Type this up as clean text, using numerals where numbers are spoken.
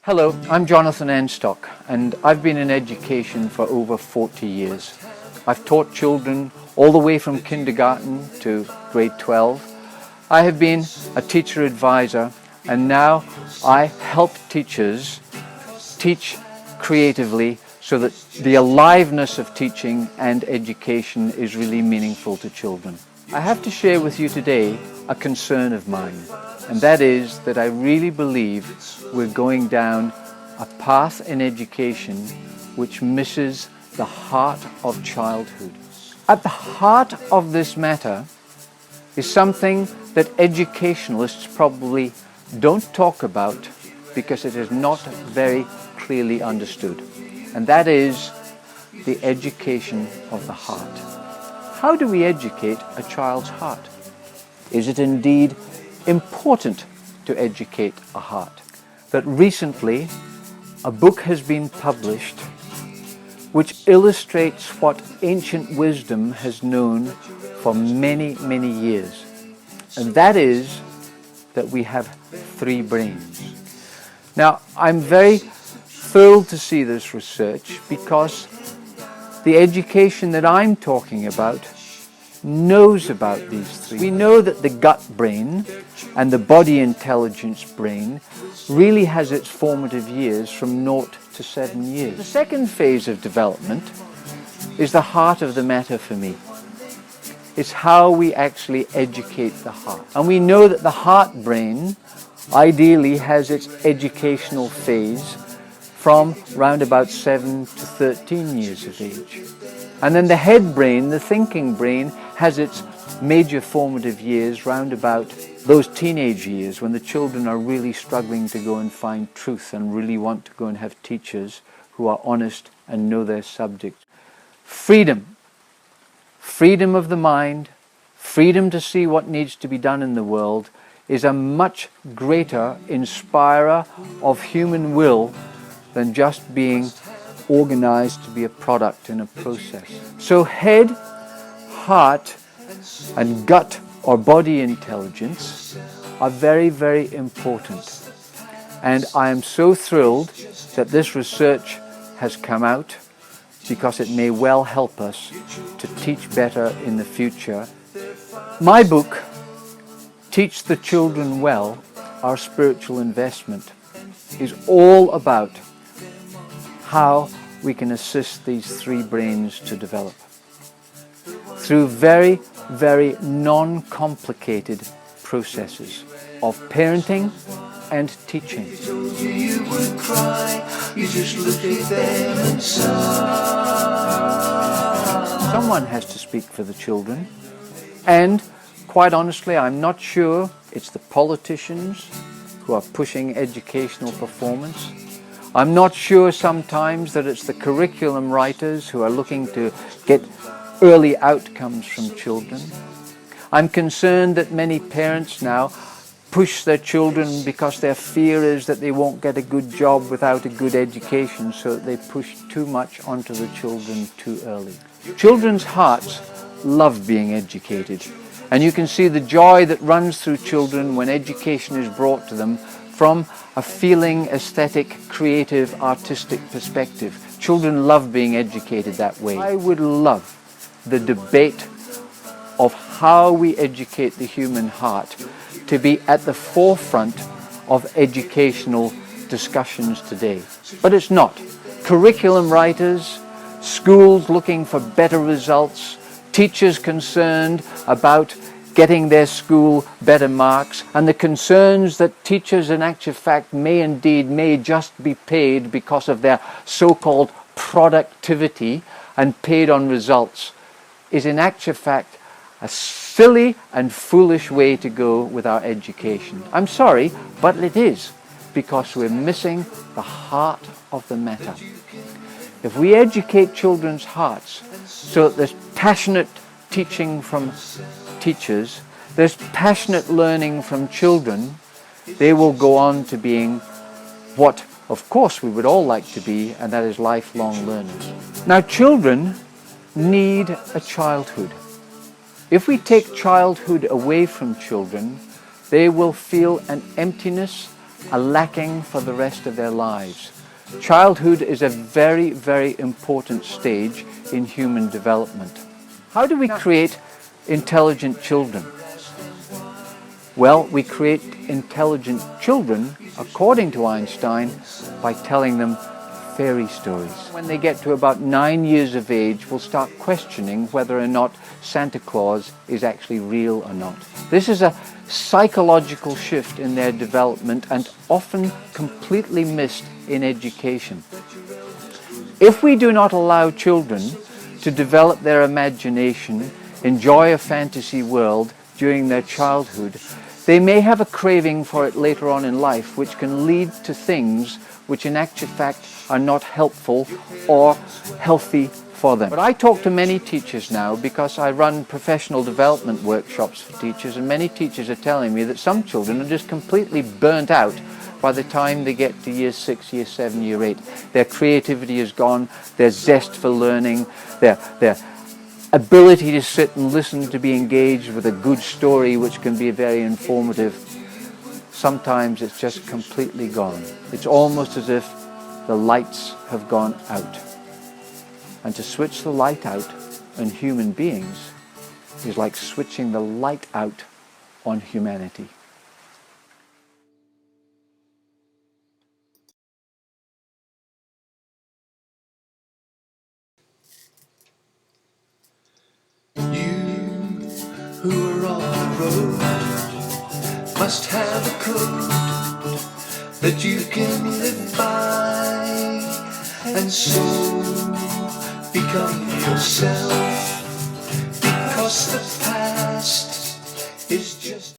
Hello, I'm Jonathan Enstock and I've been in education for over 40 years. I've taught children all the way from kindergarten to grade 12. I have been a teacher advisor and now I help teachers teach creatively so that the aliveness of teaching and education is really meaningful to children. I have to share with you today a concern of mine, and that is that I really believe we're going down a path in education which misses the heart of childhood. At the heart of this matter is something that educationalists probably don't talk about because it is not very clearly understood, and that is the education of the heart. How do we educate a child's heart? Is it indeed important to educate a heart? That recently a book has been published which illustrates what ancient wisdom has known for many, many years. And that is that we have three brains. Now, I'm very thrilled to see this research because the education that I'm talking about knows about these three. We know that the gut brain and the body intelligence brain really has its formative years from 0 to 7 years. The second phase of development is the heart of the matter for me. It's how we actually educate the heart. And we know that the heart brain ideally has its educational phase from round about 7 to 13 years of age. And then the head brain, the thinking brain, has its major formative years round about those teenage years when the children are really struggling to go and find truth and really want to go and have teachers who are honest and know their subject. Freedom. Freedom of the mind, freedom to see what needs to be done in the world is a much greater inspirer of human will than just being organized to be a product in a process. So head, heart, and gut or body intelligence are very, very important. And I am so thrilled that this research has come out because it may well help us to teach better in the future. My book, Teach the Children Well, Our Spiritual Investment, is all about how we can assist these three brains to develop through very, very non-complicated processes of parenting and teaching. Someone has to speak for the children, and quite honestly, I'm not sure it's the politicians who are pushing educational performance. I'm not sure sometimes that it's the curriculum writers who are looking to get early outcomes from children. I'm concerned that many parents now push their children because their fear is that they won't get a good job without a good education, so that they push too much onto the children too early. Children's hearts love being educated, and you can see the joy that runs through children when education is brought to them from a feeling, aesthetic, creative, artistic perspective. Children love being educated that way. I would love the debate of how we educate the human heart to be at the forefront of educational discussions today. But it's not. Curriculum writers, schools looking for better results, teachers concerned about getting their school better marks, and the concerns that teachers in actual fact may just be paid because of their so-called productivity and paid on results is in actual fact a silly and foolish way to go with our education. I'm sorry, but it is, because we're missing the heart of the matter. If we educate children's hearts so that there's passionate teaching from teachers, there's passionate learning from children, they will go on to being what, of course, we would all like to be, and that is lifelong learners. Now, children need a childhood. If we take childhood away from children, they will feel an emptiness are lacking for the rest of their lives. Childhood is a very, very important stage in human development. How do we create intelligent children? Well, we create intelligent children, according to Einstein, by telling them fairy stories. When they get to about 9 years of age, we'll start questioning whether or not Santa Claus is actually real or not. This is a psychological shift in their development and often completely missed in education. If we do not allow children to develop their imagination, enjoy a fantasy world during their childhood, they may have a craving for it later on in life, which can lead to things which in actual fact are not helpful or healthy for them. But I talk to many teachers now because I run professional development workshops for teachers, and many teachers are telling me that some children are just completely burnt out by the time they get to year 6, year 7, year 8. Their creativity is gone, their zest for learning, their ability to sit and listen, to be engaged with a good story which can be very informative. Sometimes it's just completely gone. It's almost as if the lights have gone out. And to switch the light out on human beings is like switching the light out on humanity. Who are on the road must have a code that you can live by, and so become yourself, because the past is just